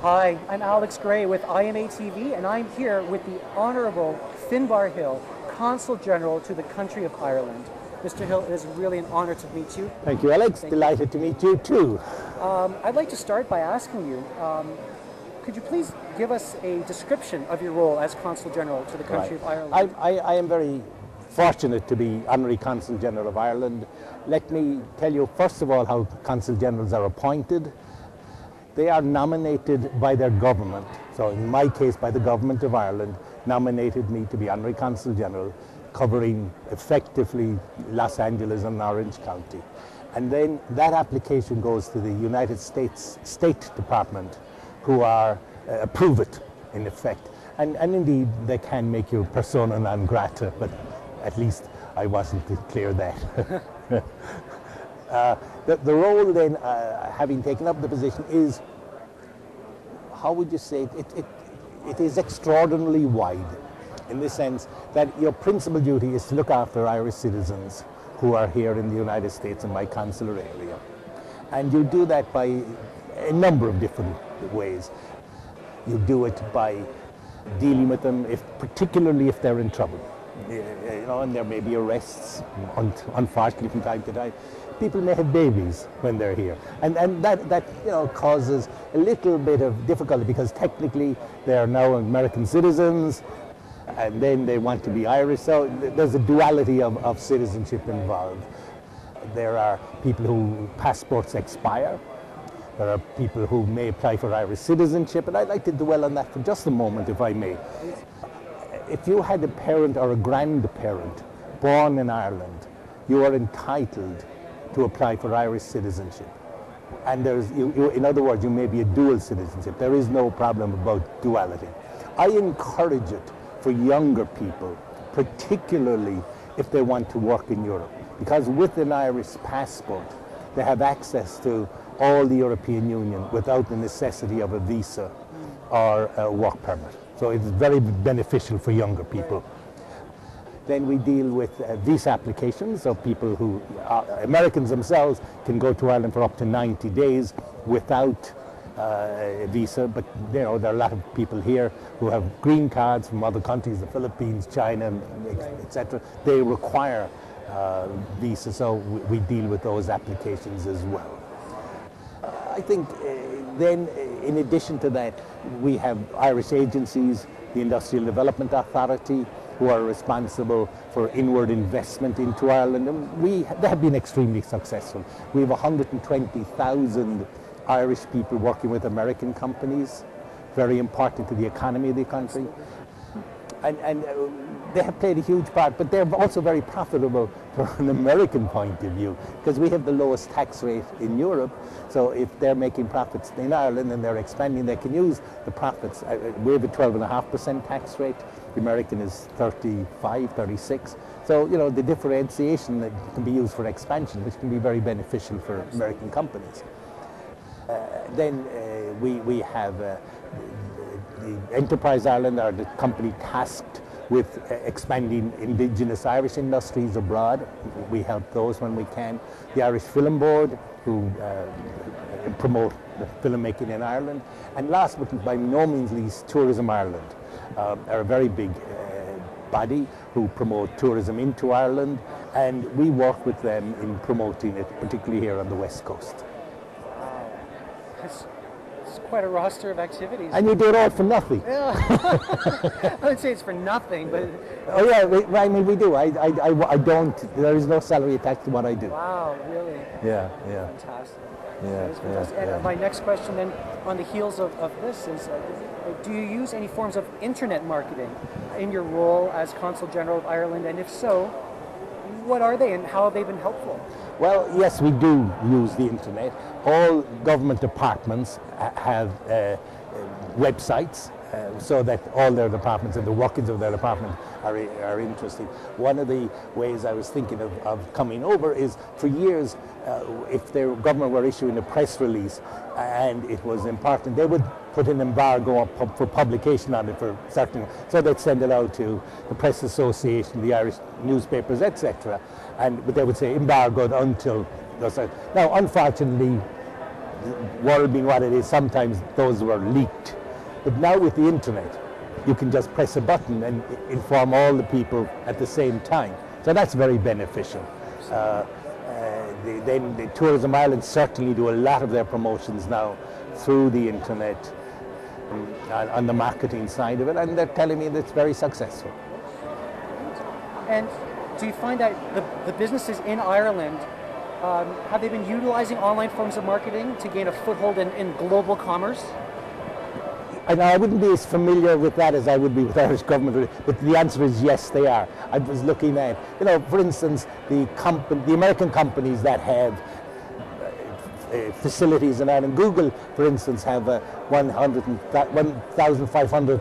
Hi, I'm Alex Gray with IMA TV, and I'm here with the Honorable Finbar Hill, Consul General to the country of Ireland. Mr. Hill, it is really an honor to meet you. Thank you, Alex. Delighted to meet you too. I'd like to start by asking you, could you please give us a description of your role as Consul General to the country of Ireland? I am very fortunate to be Honorary Consul General of Ireland. Let me tell you first of all how Consul Generals are appointed. They are nominated by their government. So in my case, by the government of Ireland, nominated me to be Honorary Consul General, covering effectively Los Angeles and Orange County. And then that application goes to the United States State Department, who approve it in effect. And indeed, they can make you persona non grata, but at least I wasn't clear that. The role then, having taken up the position, is, how would you say, it is extraordinarily wide, in the sense that your principal duty is to look after Irish citizens who are here in the United States in my consular area. And you do that by a number of different ways. You do it by dealing with them, particularly if they're in trouble. And there may be arrests, unfortunately, from time to time. People may have babies when they're here, and that causes a little bit of difficulty, because technically they are now American citizens, and then they want to be Irish. So there's a duality of citizenship involved. There are people whose passports expire. There are people who may apply for Irish citizenship, and I'd like to dwell on that for just a moment, if I may. If you had a parent or a grandparent born in Ireland, you are entitled to apply for Irish citizenship. And in other words, you may be a dual citizenship. There is no problem about duality. I encourage it for younger people, particularly if they want to work in Europe, because with an Irish passport, they have access to all the European Union without the necessity of a visa or a work permit. So it's very beneficial for younger people. Then we deal with visa applications of people who, Americans themselves, can go to Ireland for up to 90 days without a visa, but there are a lot of people here who have green cards from other countries, the Philippines, China, etc. They require visa, so we deal with those applications as well. I think then, in addition to that, we have Irish agencies, the Industrial Development Authority, who are responsible for inward investment into Ireland, and they have been extremely successful. We have 120,000 Irish people working with American companies, very important to the economy of the country. And they have played a huge part, but they're also very profitable from an American point of view, because we have the lowest tax rate in Europe. So if they're making profits in Ireland and they're expanding, they can use the profits. We have a 12.5% tax rate. The American is 35, 36. So, the differentiation that can be used for expansion, which can be very beneficial for American companies. Then we have the Enterprise Ireland, are the company tasked with expanding indigenous Irish industries abroad. We help those when we can. The Irish Film Board, who promote the filmmaking in Ireland. And last but by no means least, Tourism Ireland are a very big body who promote tourism into Ireland, and we work with them in promoting it, particularly here on the West Coast. Wow. It's quite a roster of activities. And you do it all for nothing. Yeah. I would say it's for nothing, but... Oh yeah, we do. I don't, there is no salary attached to what I do. Wow, really? Yeah. Fantastic. Yeah, fantastic. And my next question then, on the heels of this, is do you use any forms of internet marketing in your role as Consul General of Ireland? And if so, what are they and how have they been helpful? Well, yes, we do use the internet. All government departments have websites, so that all their departments and the workings of their department are interesting. One of the ways I was thinking of coming over is, for years, if the government were issuing a press release and it was important, they would put an embargo for publication on it for certain, so they'd send it out to the Press Association, the Irish newspapers, etc. But they would say embargoed until. Now, unfortunately, world being what it is, sometimes those were leaked. But now with the internet, you can just press a button and inform all the people at the same time. So that's very beneficial. The Tourism Ireland certainly do a lot of their promotions now through the internet on the marketing side of it, and they're telling me that it's very successful. And do you find that the businesses in Ireland, have they been utilizing online forms of marketing to gain a foothold in global commerce? And I wouldn't be as familiar with that as I would be with Irish government, but the answer is yes, they are. I was looking at, for instance, the American companies that have facilities in Ireland. Google, for instance, have 1,500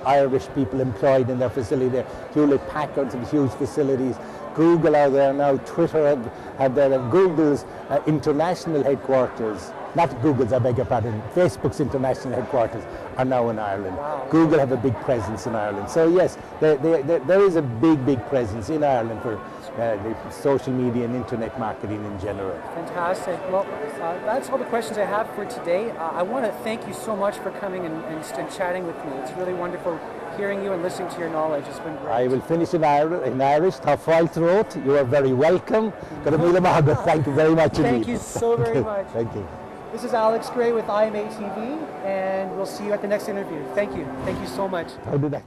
Irish people employed in their facility there. Hewlett Packard's have huge facilities. Google are there now. Twitter have their Google's international headquarters. Not Google's, I beg your pardon. Facebook's international headquarters are now in Ireland. Wow. Google have a big presence in Ireland. So yes, there is a big presence in Ireland for the social media and internet marketing in general. Fantastic. Well, that's all the questions I have for today. I want to thank you so much for coming and chatting with me. It's really wonderful hearing you and listening to your knowledge. It's been great. I will finish in Irish. Tá fáilte throat. You are very welcome. Thank you very much indeed. Thank you so very much. Thank you. This is Alex Gray with IMA TV, and we'll see you at the next interview. Thank you. Thank you so much. How did I?